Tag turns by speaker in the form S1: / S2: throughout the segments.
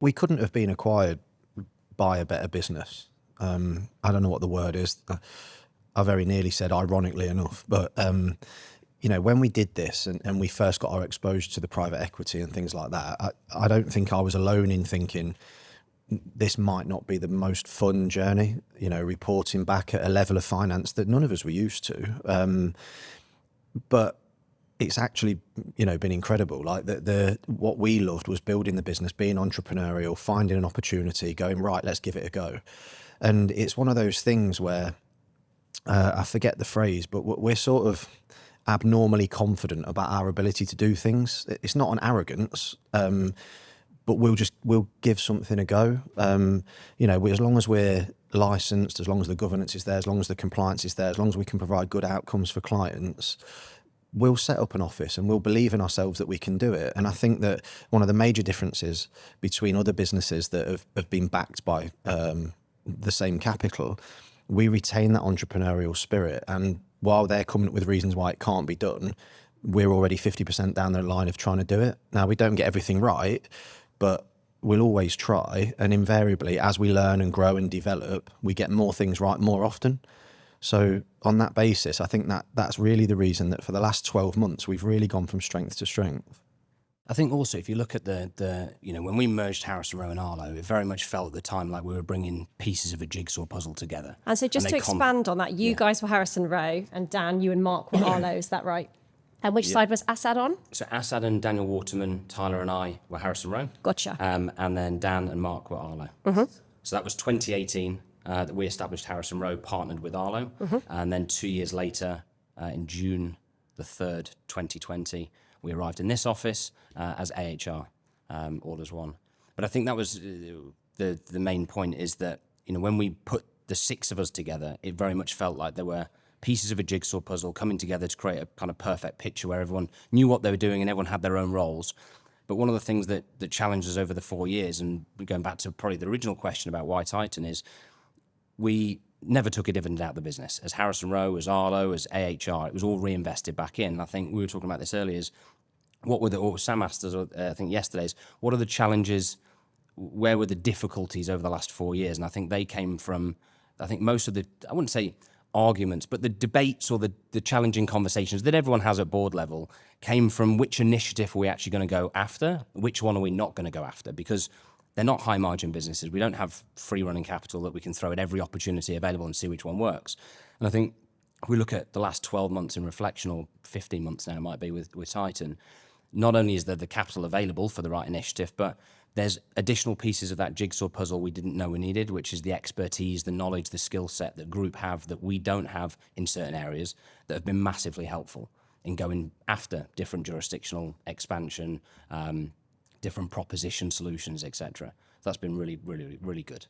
S1: we couldn't have been acquired by a better business. I don't know what the word is. I very nearly said ironically enough, but when we did this and we first got our exposure to the private equity and things like that, I don't think I was alone in thinking this might not be the most fun journey, reporting back at a level of finance that none of us were used to. But it's actually, been incredible. Like what we loved was building the business, being entrepreneurial, finding an opportunity, going, right, let's give it a go. And it's one of those things where, I forget the phrase, but we're sort of abnormally confident about our ability to do things. It's not an arrogance, but we'll give something a go. As long as we're licensed, as long as the governance is there, as long as the compliance is there, as long as we can provide good outcomes for clients, we'll set up an office and we'll believe in ourselves that we can do it. And I think that one of the major differences between other businesses that have been backed by the same capital, we retain that entrepreneurial spirit. And while they're coming up with reasons why it can't be done, we're already 50% down the line of trying to do it. Now, we don't get everything right, but we'll always try. And invariably, as we learn and grow and develop, we get more things right more often. So on that basis, I think that's really the reason that for the last 12 months, we've really gone from strength to strength.
S2: I think also if you look at the when we merged Harris & Rowe and Arlo, it very much felt at the time like we were bringing pieces of a jigsaw puzzle together.
S3: And so just to expand on that, you guys were Harris & Rowe, and Dan, you and Mark were Arlo, is that right? And which side was Asad on?
S2: So Asad and Daniel Waterman, Tyler and I were Harris & Rowe.
S3: Gotcha.
S2: And then Dan and Mark were Arlo. Mm-hmm. So that was 2018 that we established Harris & Rowe, partnered with Arlo. Mm-hmm. And then 2 years later, in June the 3rd, 2020, we arrived in this office as AHR, all as one. But I think that was the main point, is that when we put the six of us together, it very much felt like there were pieces of a jigsaw puzzle coming together to create a kind of perfect picture where everyone knew what they were doing and everyone had their own roles. But one of the things that challenged us over the 4 years, and going back to probably the original question about why Titan, is we never took a dividend out of the business. As Harris & Rowe, as Arlo, as AHR, it was all reinvested back in. And I think we were talking about this earlier, is what Sam asked us, I think yesterday, is what are the challenges, where were the difficulties over the last 4 years? And I think they came from, most of the, I wouldn't say arguments, but the debates or the challenging conversations that everyone has at board level came from which initiative are we actually going to go after, which one are we not going to go after, because they're not high margin businesses. We don't have free running capital that we can throw at every opportunity available and see which one works. And I think if we look at the last 12 months in reflection, or 15 months now it might be with Titan, not only is there the capital available for the right initiative, but there's additional pieces of that jigsaw puzzle we didn't know we needed, which is the expertise, the knowledge, the skill set that group have that we don't have in certain areas, that have been massively helpful in going after different jurisdictional expansion, different proposition solutions, etc. That's been really, really, really good.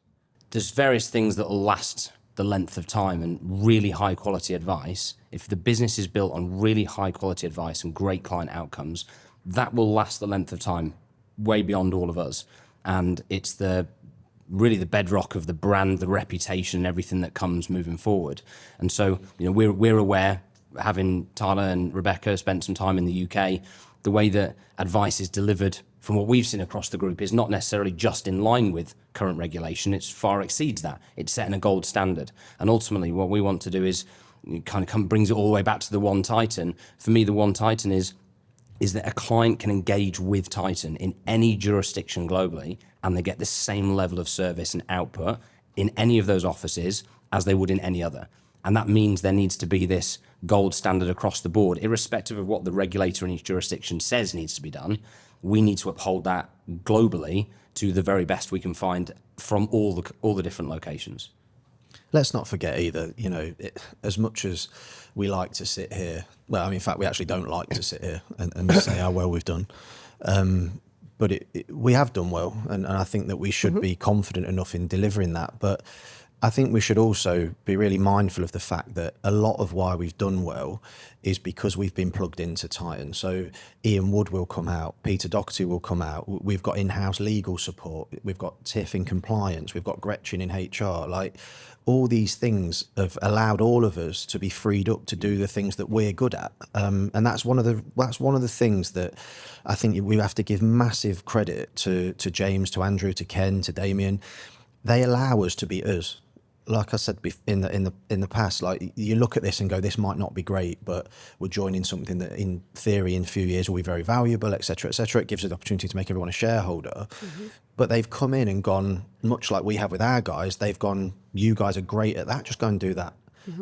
S2: There's various things that will last the length of time, and really high quality advice. If the business is built on really high quality advice and great client outcomes, that will last the length of time way beyond all of us. And it's really the bedrock of the brand, the reputation, and everything that comes moving forward. And so, we're aware, having Tyler and Rebecca spent some time in the UK, the way that advice is delivered from what we've seen across the group is not necessarily just in line with current regulation. It far exceeds that. It's setting a gold standard. And ultimately what we want to do is brings it all the way back to the One Titan. For me, the One Titan is that a client can engage with Titan in any jurisdiction globally, and they get the same level of service and output in any of those offices as they would in any other. And that means there needs to be this gold standard across the board, irrespective of what the regulator in each jurisdiction says needs to be done. We need to uphold that globally to the very best we can find from all the different locations.
S1: Let's not forget either, as much as we like to sit here, in fact, we actually don't like to sit here and say how well we've done. But we have done well, and I think that we should be confident enough in delivering that. But I think we should also be really mindful of the fact that a lot of why we've done well is because we've been plugged into Titan. So Ian Wood will come out, Peter Doherty will come out. We've got in-house legal support. We've got Tiff in compliance. We've got Gretchen in HR. Like, all these things have allowed all of us to be freed up to do the things that we're good at. And that's one of the things that I think we have to give massive credit to James, to Andrew, to Ken, to Damien. They allow us to be us. Like I said in the past, like, you look at this and go, this might not be great, but we're joining something that in theory in a few years will be very valuable, et cetera, et cetera. It gives us the opportunity to make everyone a shareholder. But they've come in and gone, much like we have with our guys, they've gone, you guys are great at that, just go and do that.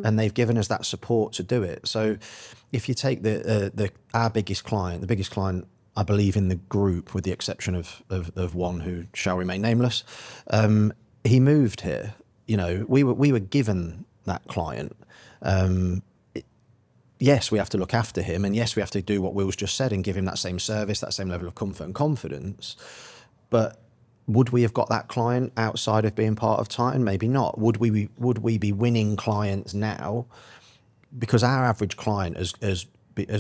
S1: And they've given us that support to do it. So if you take our biggest client, the biggest client I believe in the group, with the exception of one who shall remain nameless, he moved here. You know, we were given that client. Yes, we have to look after him, and yes, we have to do what Will's just said and give him that same service, that same level of comfort and confidence. But would we have got that client outside of being part of Titan? Maybe not. Would we be winning clients now? Because our average client has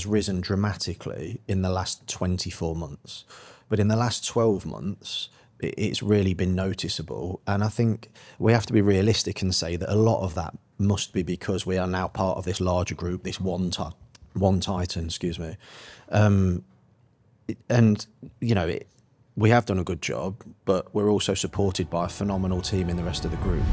S1: risen dramatically in the last 24 months, but in the last 12 months. It's really been noticeable. And I think we have to be realistic and say that a lot of that must be because we are now part of this larger group, this one Titan, excuse me. And, you know, we have done a good job, but we're also supported by a phenomenal team in the rest of the group.